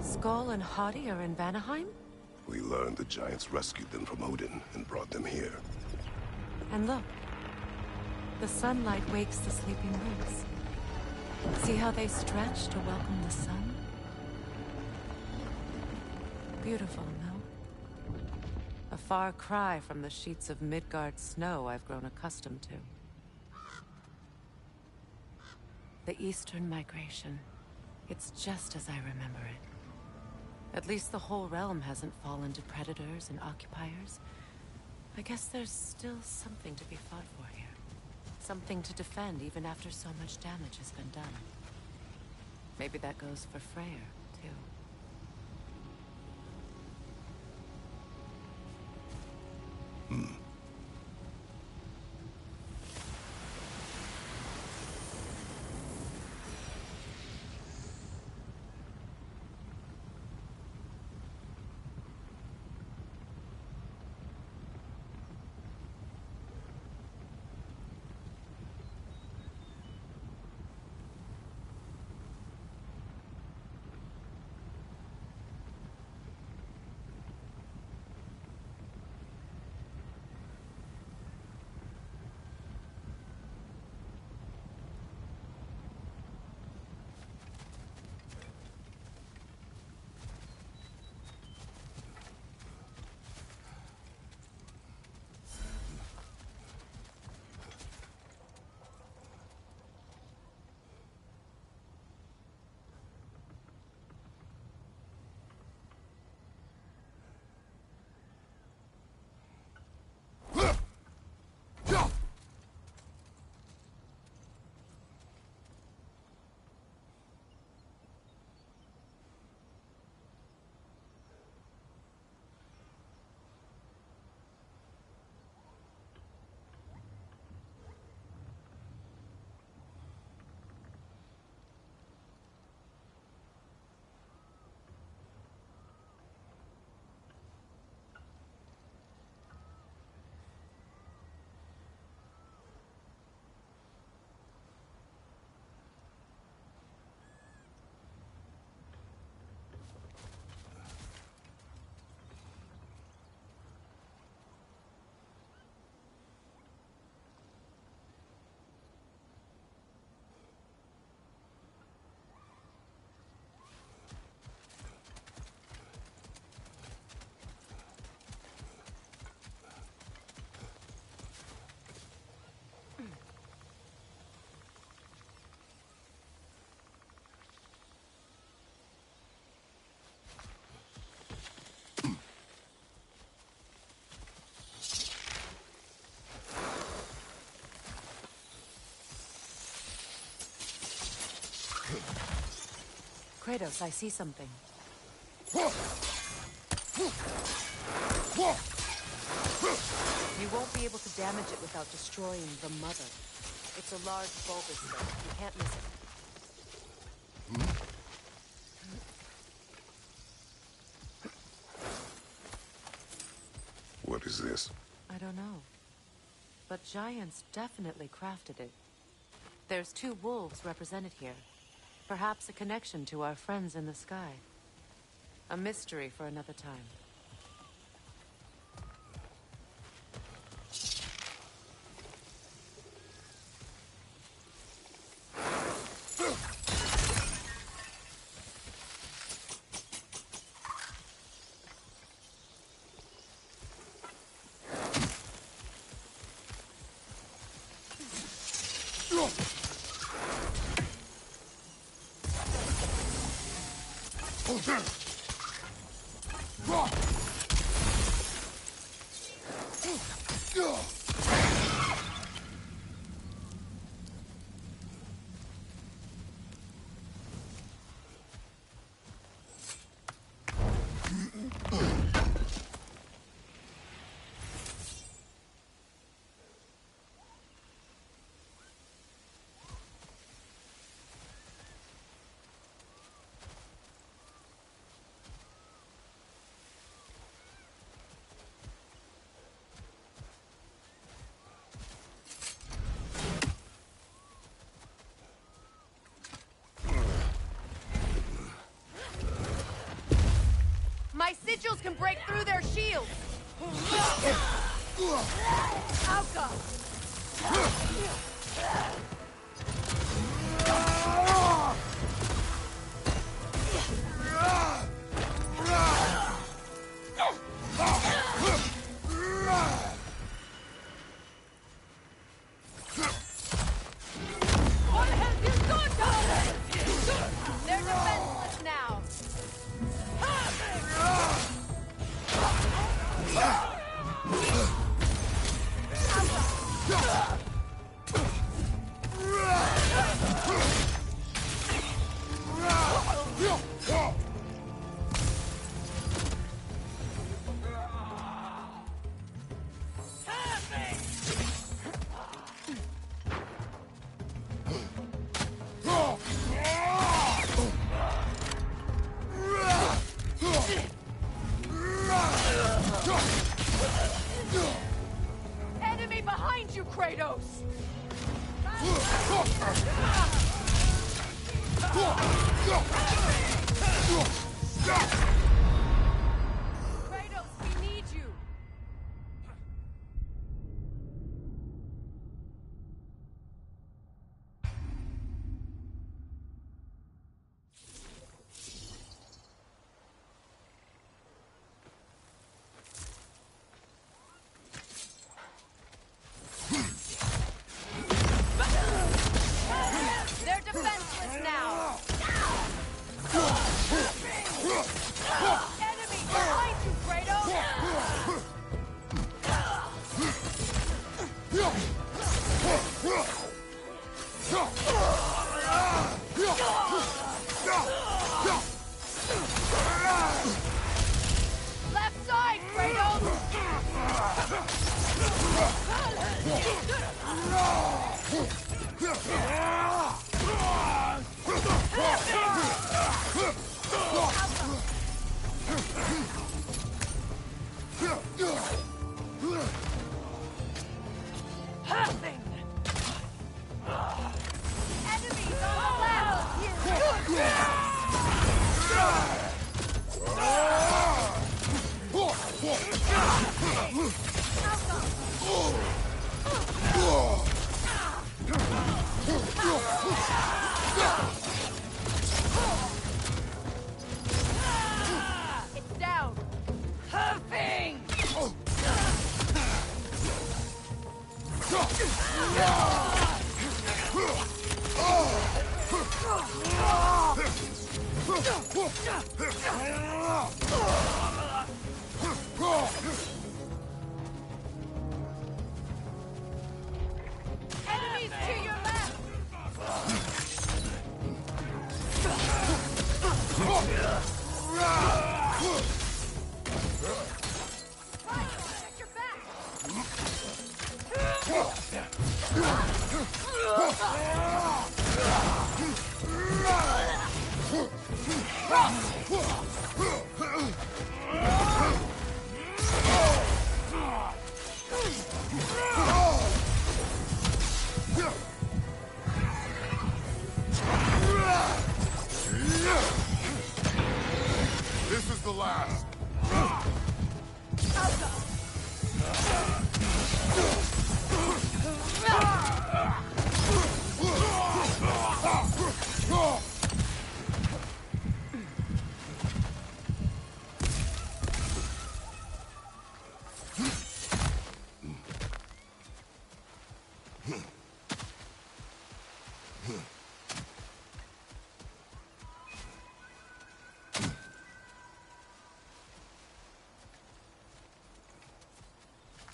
Skull and Hati are in Vanaheim? We learned the giants rescued them from Odin and brought them here. And look. The sunlight wakes the sleeping roots. See how they stretch to welcome the sun? Beautiful, no? A far cry from the sheets of Midgard snow I've grown accustomed to. The Eastern migration. It's just as I remember it. At least the whole realm hasn't fallen to predators and occupiers. I guess there's still something to be fought for here. Something to defend even after so much damage has been done. Maybe that goes for Freyr, too. Kratos, I see something. You won't be able to damage it without destroying the mother. It's a large bulbous thing. You can't miss it. What is this? I don't know. But giants definitely crafted it. There's 2 wolves represented here. Perhaps a connection to our friends in the sky. A mystery for another time. shield! Alka! They're defenseless now! Enemy behind you, Kratos! Kratos, we need you! They're defenseless now! Enemy behind you, Kratos! Left side, Kratos! Enemies on the It's down! Huffing! Enemies to your left! Protect your back! This is the last.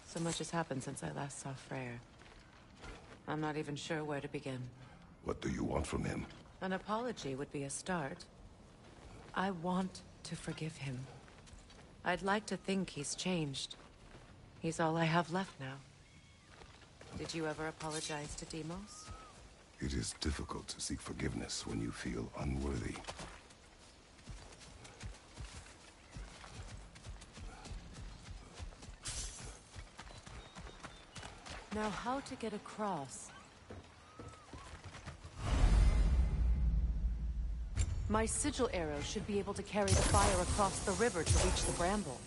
So much has happened since I last saw Freyr. I'm not even sure where to begin. What do you want from him? An apology would be a start. I want to forgive him. I'd like to think he's changed. He's all I have left now. Did you ever apologize to Deimos? It is difficult to seek forgiveness when you feel unworthy. Now, how to get across? My sigil arrow should be able to carry the fire across the river to reach the bramble.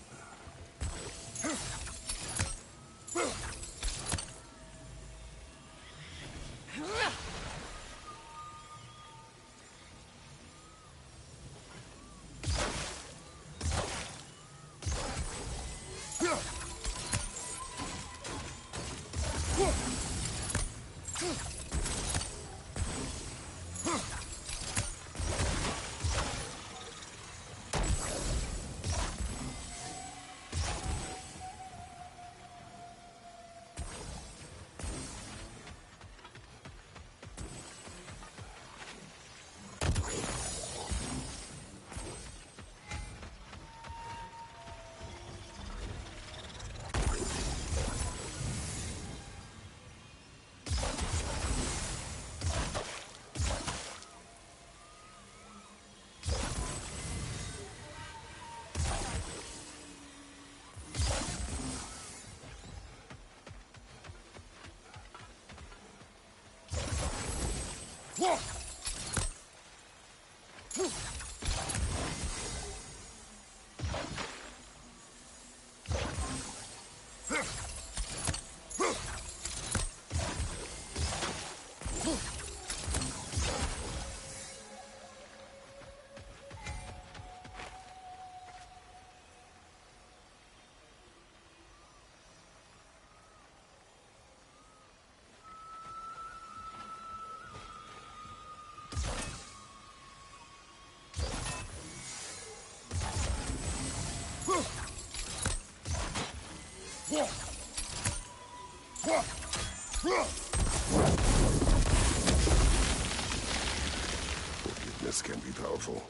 Forgiveness can be powerful,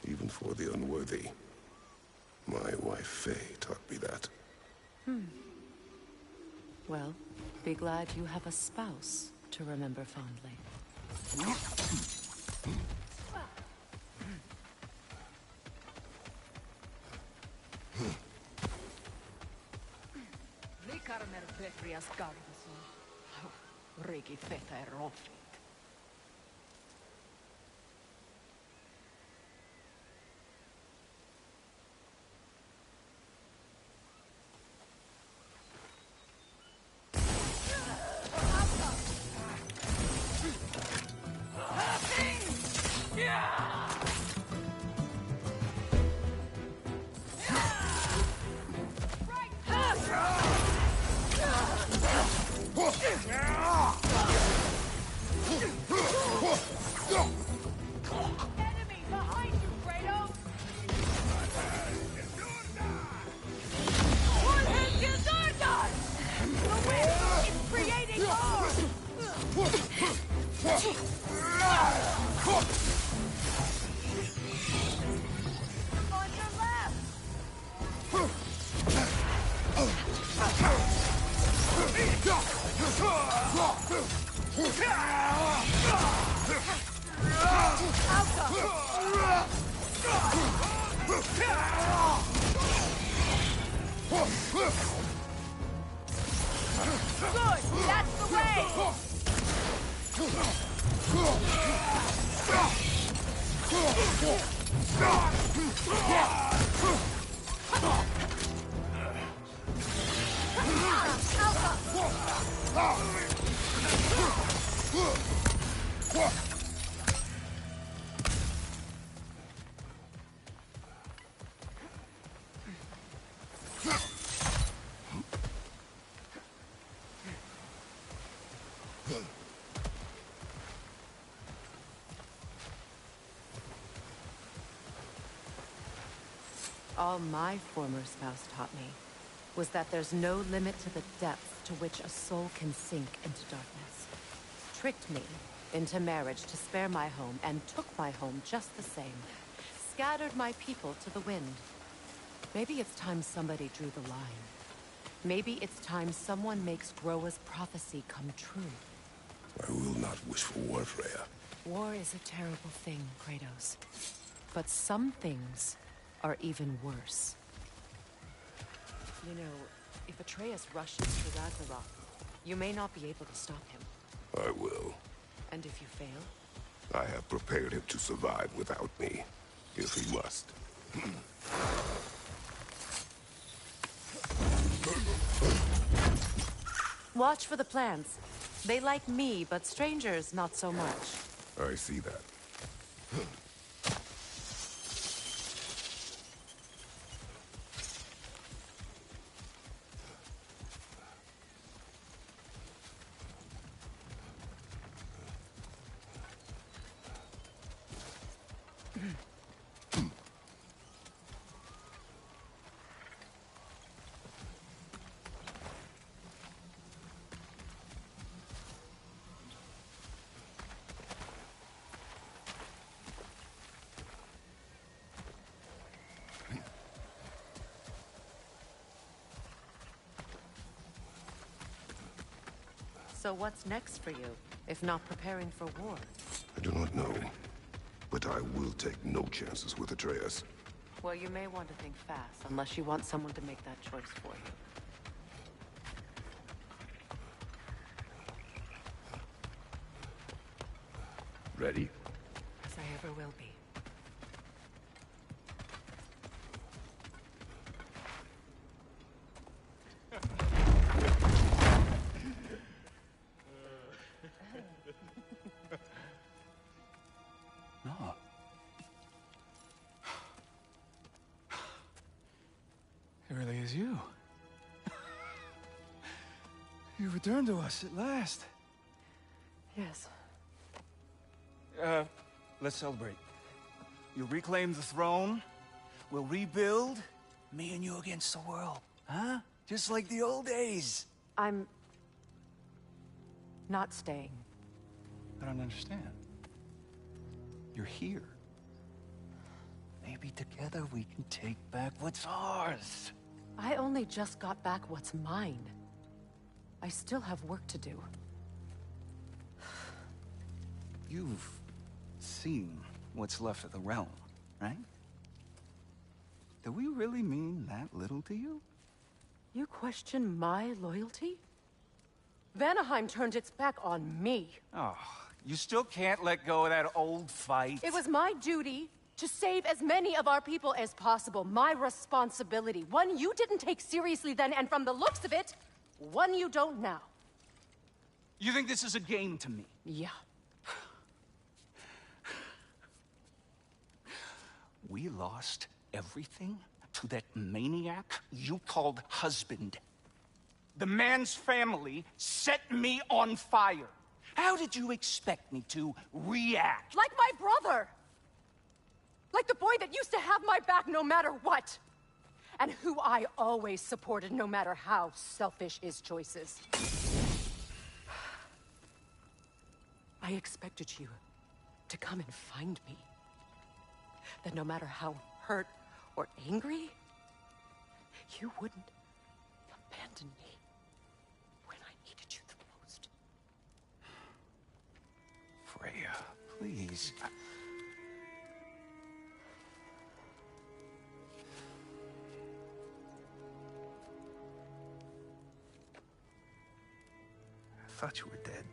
even for the unworthy. My wife Faye taught me that. Well, be glad you have a spouse to remember fondly. Enemy behind you, Kratos! The wind is creating more! On your left! Good! That's the way! All my former spouse taught me was that there's no limit to the depth to which a soul can sink into darkness. Tricked me into marriage to spare my home and took my home just the same. Scattered my people to the wind. Maybe it's time somebody drew the line. Maybe it's time someone makes Groa's prophecy come true. I will not wish for war, Freya. War is a terrible thing, Kratos. But some things are even worse. You know, if Atreus rushes to Ragnarok, you may not be able to stop him. I will. And if you fail? I have prepared him to survive without me, if he must. Watch for the plants. They like me, but strangers not so much. I see that. So what's next for you, if not preparing for war? I do not know, but I will take no chances with Atreus. Well, you may want to think fast, unless you want someone to make that choice for you. Ready? As I ever will be. No. It really is you. You returned to us at last. Yes. Let's celebrate. You reclaim the throne, we'll rebuild, me and you against the world. Huh? Just like the old days. I'm... not staying. I don't understand. You're here. Maybe together we can take back what's ours. I only just got back what's mine. I still have work to do. You've seen what's left of the realm, right? Do we really mean that little to you? You question my loyalty? Vanaheim turned its back on me. Oh, you still can't let go of that old fight? It was my duty to save as many of our people as possible. My responsibility. One you didn't take seriously then, and from the looks of it, one you don't now. You think this is a game to me? Yeah. We lost everything to that maniac you called husband. The man's family set me on fire. How did you expect me to react? Like my brother! Like the boy that used to have my back no matter what! And who I always supported no matter how selfish his choices. I expected you to come and find me. That no matter how hurt or angry, you wouldn't abandon me when I needed you the most. Freya, please. I thought you were dead.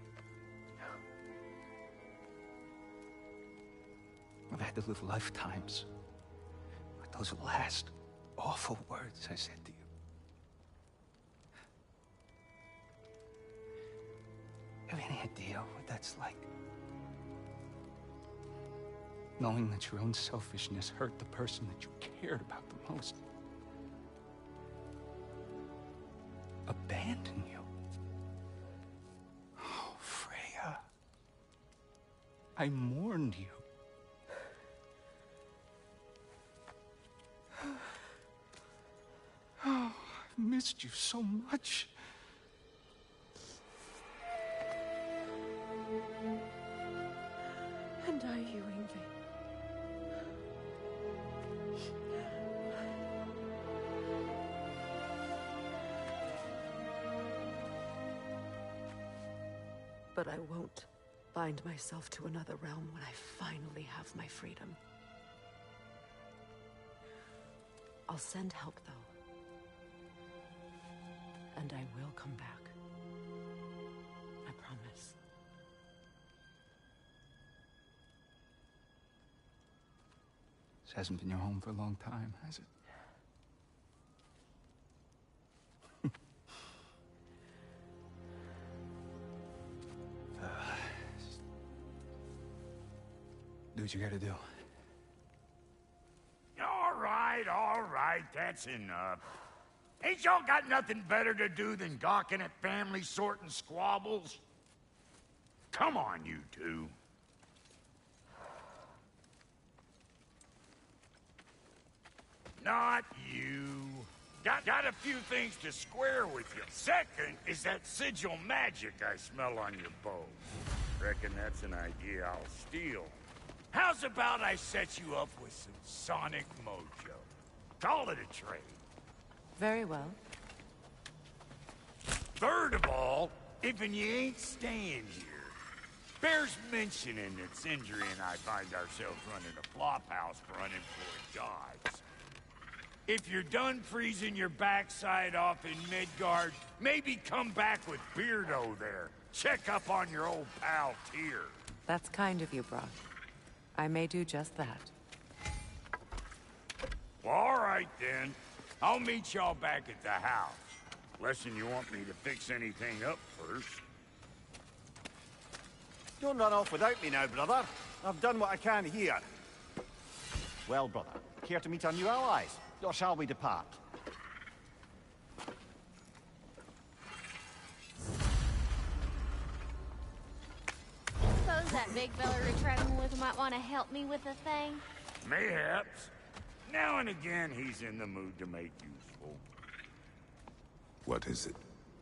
I've had to live lifetimes with those last awful words I said to you. Have any idea what that's like? Knowing that your own selfishness hurt the person that you cared about the most. Abandon you. Oh, Freya. I mourned you. Oh, I've missed you so much. And I, you, Ingvi. But I won't bind myself to another realm when I finally have my freedom. I'll send help, though. And I will come back. I promise. This hasn't been your home for a long time, has it? Do what you gotta do. All right, that's enough. Ain't y'all got nothing better to do than gawking at family sorting squabbles? Come on, you two. Not you. Got a few things to square with you. Second is that sigil magic I smell on your bow. Reckon that's an idea I'll steal. How's about I set you up with some sonic mojo? Call it a trade. Very well. Third of all, if you ain't staying here, bears mentioning that Sindri and I find ourselves running a flop house for unemployed gods. If you're done freezing your backside off in Midgard, maybe come back with Beardo there. Check up on your old pal Tyr. That's kind of you, Brock. I may do just that. Well, all right, then. I'll meet y'all back at the house. Unless you want me to fix anything up first. Don't run off without me now, brother. I've done what I can here. Well, brother, care to meet our new allies? Or shall we depart? Suppose that big fella we're traveling with might want to help me with a thing. Mayhaps. Now and again, he's in the mood to make useful. What is it?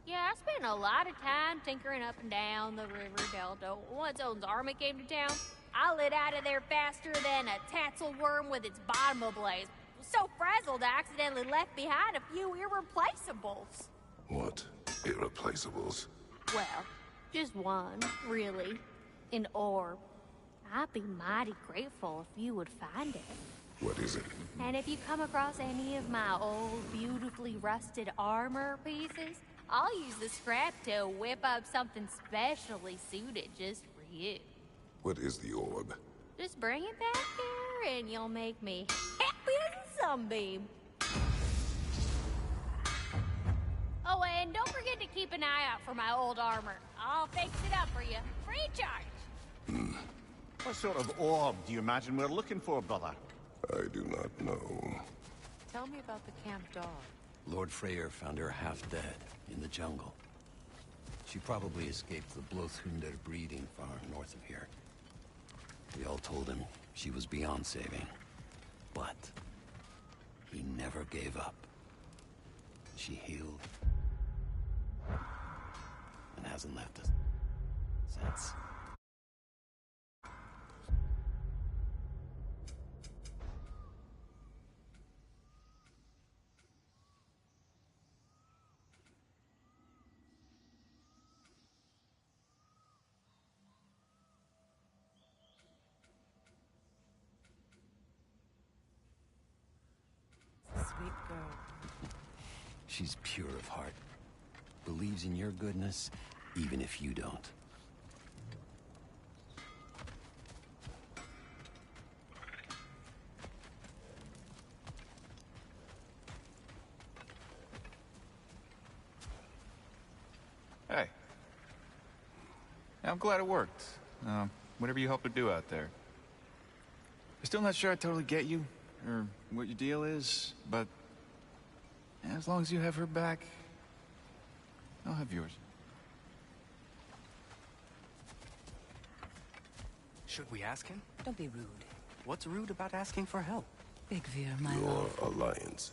Yeah, I spent a lot of time tinkering up and down the river delta. Once Odin's army came to town, I lit out of there faster than a tassel worm with its bottom ablaze. So frazzled, I accidentally left behind a few irreplaceables. What? Irreplaceables? Well, just one, really. An orb. I'd be mighty grateful if you would find it. What is it? And if you come across any of my old, beautifully rusted armor pieces, I'll use the scrap to whip up something specially suited just for you. What is the orb? Just bring it back here and you'll make me happy as a sunbeam. Oh, and don't forget to keep an eye out for my old armor. I'll fix it up for you, free of charge. What sort of orb do you imagine we're looking for, brother? I do not know. Tell me about the camp dog. Lord Freyr found her half dead in the jungle. She probably escaped the Blothhunder breeding farm north of here. We all told him she was beyond saving. But he never gave up. She healed and hasn't left us since. Sweet girl. She's pure of heart. Believes in your goodness, even if you don't. Hey. Yeah, I'm glad it worked. Whatever you hope to do out there. I'm still not sure I totally get you, or what your deal is, but as long as you have her back, I'll have yours. Should we ask him? Don't be rude. What's rude about asking for help? Big Veer, my Your love. alliance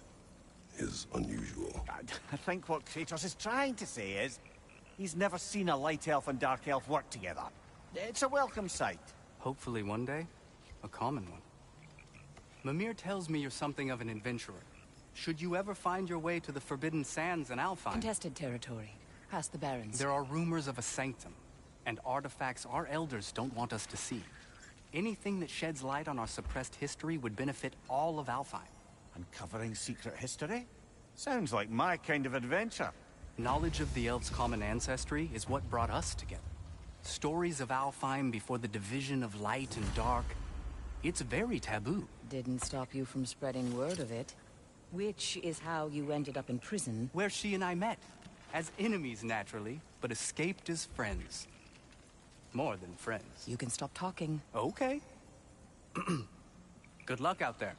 is unusual. I think what Kratos is trying to say is, he's never seen a light elf and dark elf work together. It's a welcome sight. Hopefully one day, a common one. Mimir tells me you're something of an adventurer. Should you ever find your way to the Forbidden Sands in Alfheim, Contested territory. Past the Barrens. there are rumors of a sanctum, and artifacts our elders don't want us to see. Anything that sheds light on our suppressed history would benefit all of Alfheim. Uncovering secret history? Sounds like my kind of adventure. Knowledge of the elves' common ancestry is what brought us together. Stories of Alfheim before the division of light and dark. It's very taboo. Didn't stop you from spreading word of it. Which is how you ended up in prison. Where she and I met. As enemies, naturally, but escaped as friends. More than friends. You can stop talking. Okay. Good luck out there.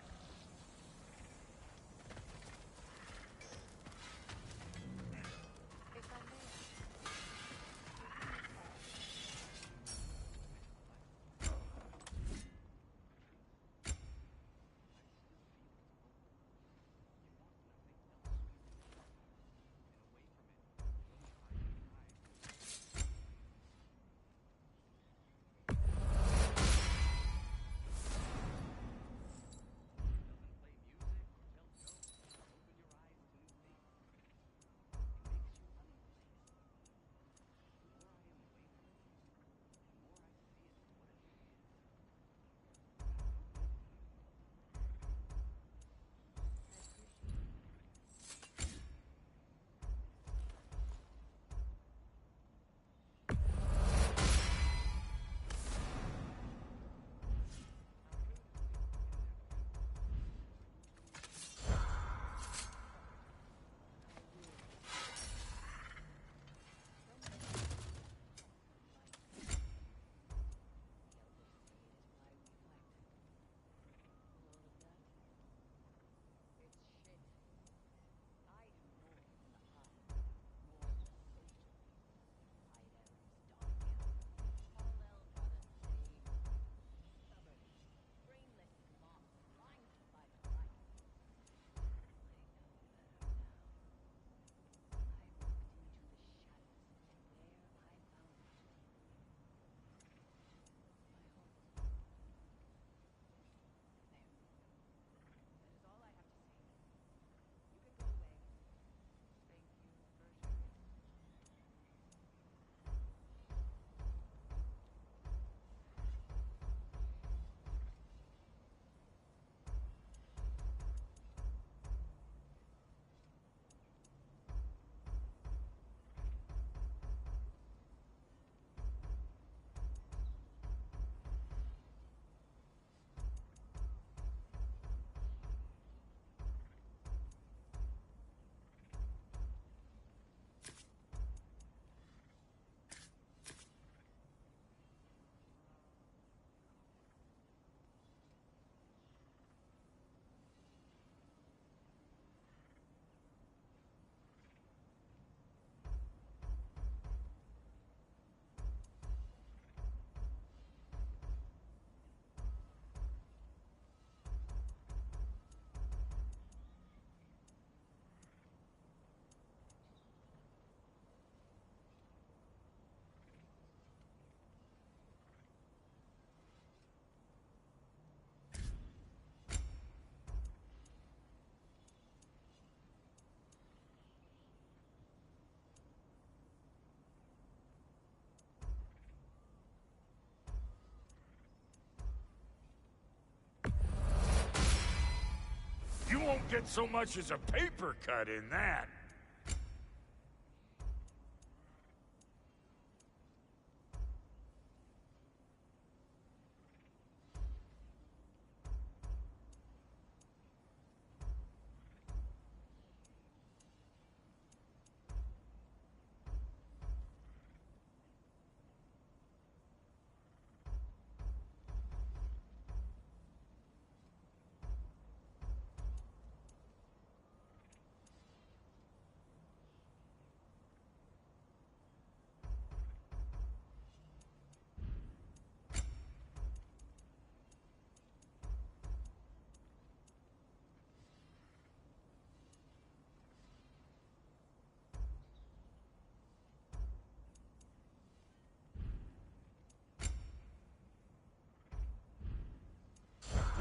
get so much as a paper cut in that.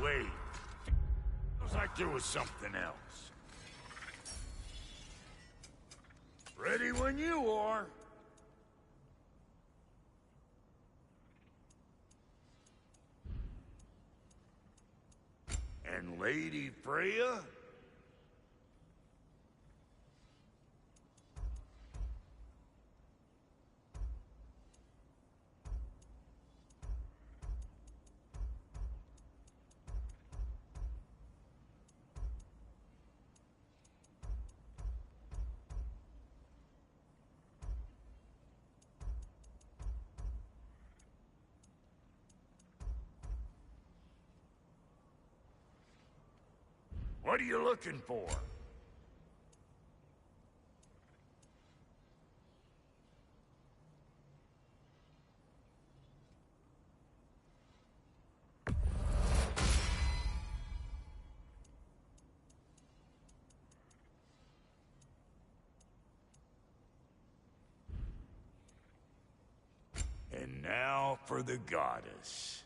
Wait. Feels like there was something else. Ready when you are. And Lady Freya? What are you looking for? And now for the goddess.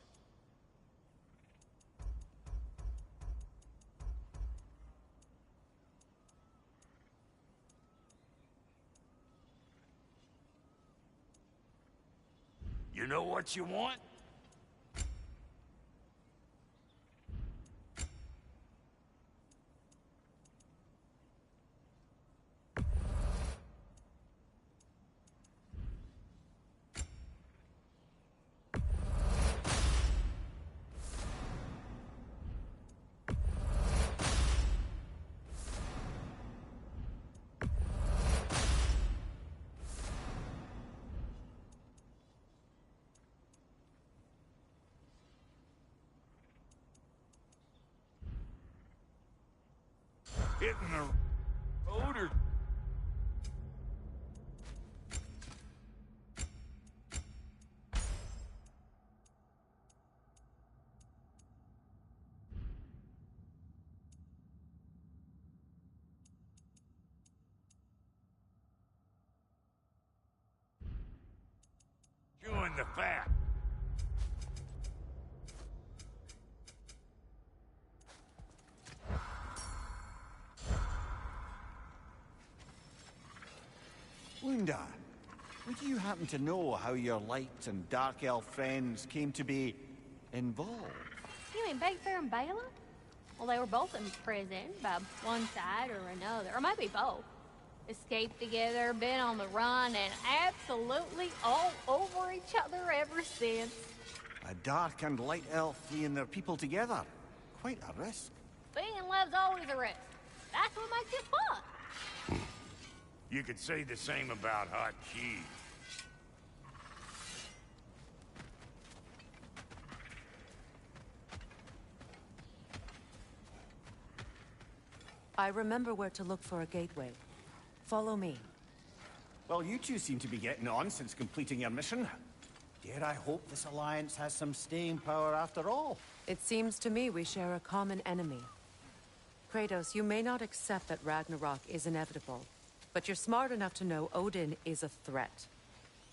You know what you want? Hitting the road or... Chewing the fat. Lunda, would you happen to know how your light and dark elf friends came to be involved? You mean Big Fair and Bela? Well, they were both in prison by one side or another, or maybe both. Escaped together, been on the run, and absolutely all over each other ever since. A dark and light elf fleeing their people together. Quite a risk. Being in love's always a risk. That's what makes it fun. You could say the same about hot cheese. I remember where to look for a gateway. Follow me. Well, you two seem to be getting on since completing your mission. Dare I hope this alliance has some staying power after all? It seems to me we share a common enemy. Kratos, you may not accept that Ragnarok is inevitable, but you're smart enough to know Odin is a threat.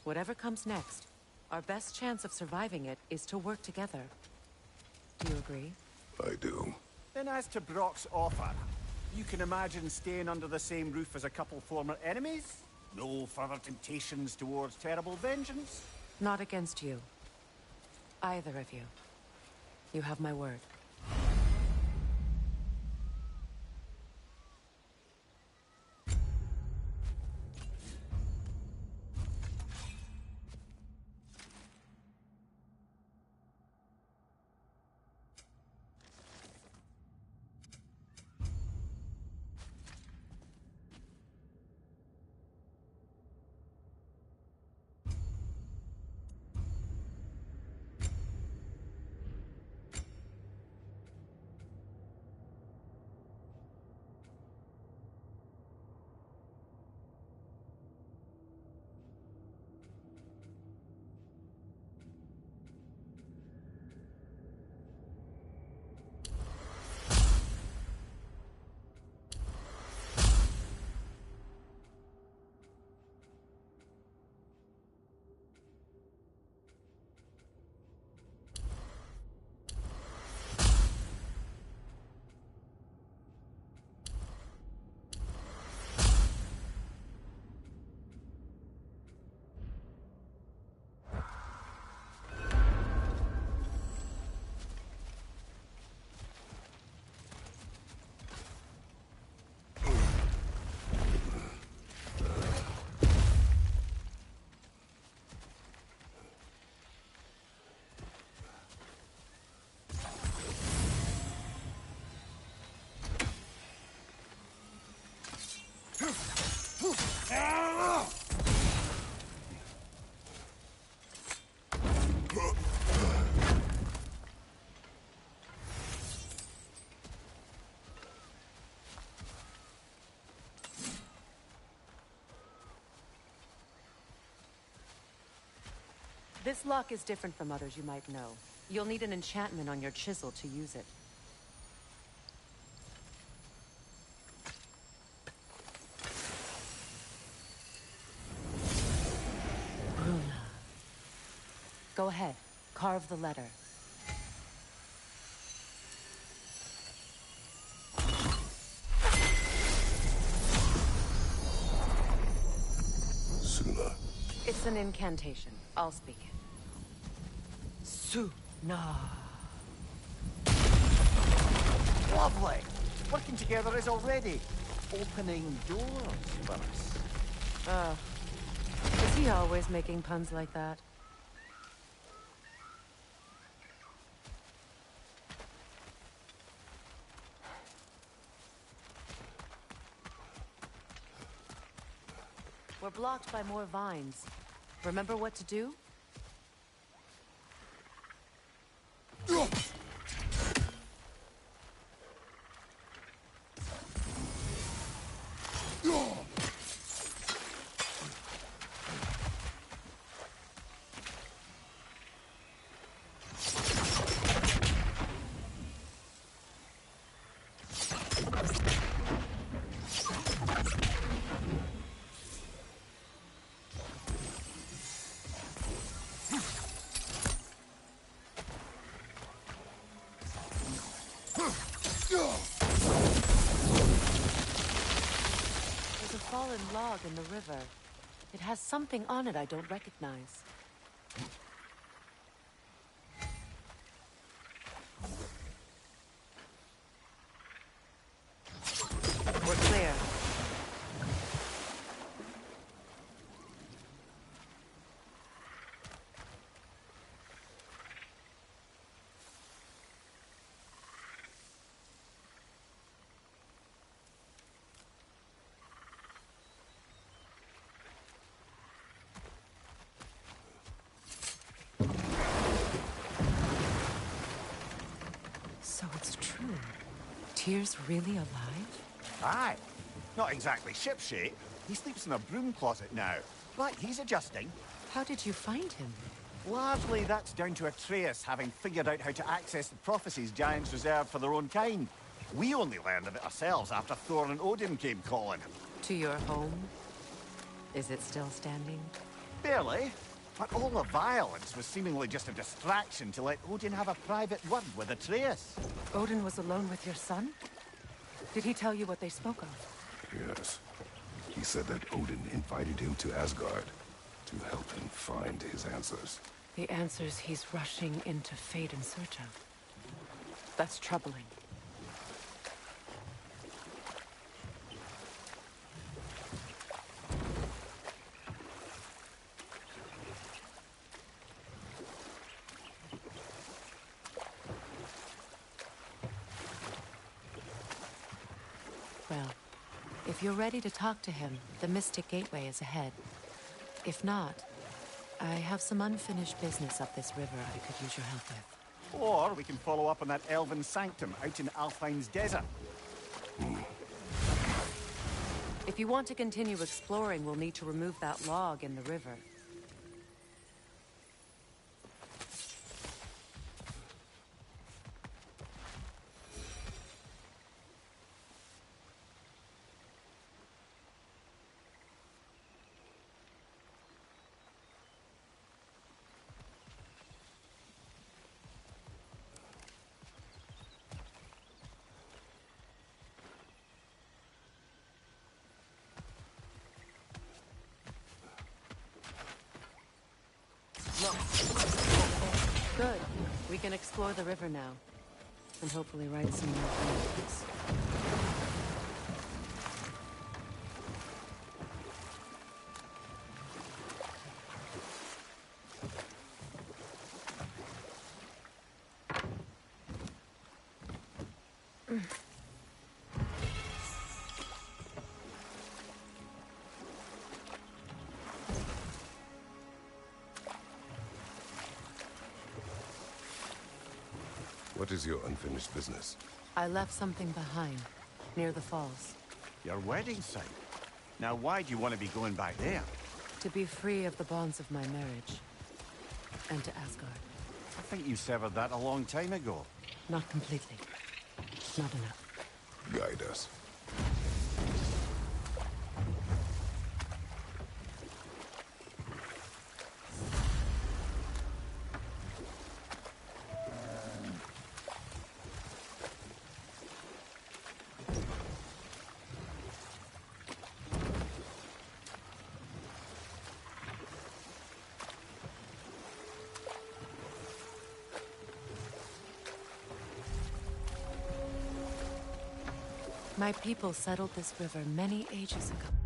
Whatever comes next, our best chance of surviving it is to work together. Do you agree? I do. Then as to Brock's offer, you can imagine staying under the same roof as a couple former enemies? No further temptations towards terrible vengeance? Not against you. Either of you. You have my word. This lock is different from others you might know. You'll need an enchantment on your chisel to use it. Bruna. Go ahead. Carve the letter. Suna. It's an incantation. I'll speak it. Suna. Lovely! Working together is already opening doors for us. Is he always making puns like that? We're blocked by more vines. Remember what to do? There's a fallen log in the river. It has something on it I don't recognize. We're clear. So it's true. Tyr's really alive? Aye. Not exactly shipshape. He sleeps in a broom closet now. Right, he's adjusting. How did you find him? Largely, that's down to Atreus having figured out how to access the prophecies giants reserved for their own kind. We only learned of it ourselves after Thor and Odin came calling. To your home? Is it still standing? Barely. But all the violence was seemingly just a distraction to let Odin have a private word with Atreus. Odin was alone with your son? Did he tell you what they spoke of? Yes. He said that Odin invited him to Asgard to help him find his answers. The answers he's rushing into fate in search of. That's troubling. Well, if you're ready to talk to him, the Mystic Gateway is ahead. If not, I have some unfinished business up this river I could use your help with. Or we can follow up on that elven sanctum out in Alfine's desert. If you want to continue exploring, we'll need to remove that log in the river. Good. We can explore the river now. And hopefully write some more poems. What is your unfinished business? I left something behind, near the falls. Your wedding site. Now, why do you want to be going back there? To be free of the bonds of my marriage. and to Asgard. I think you severed that a long time ago. Not completely. Not enough. Guide us. My people settled this river many ages ago.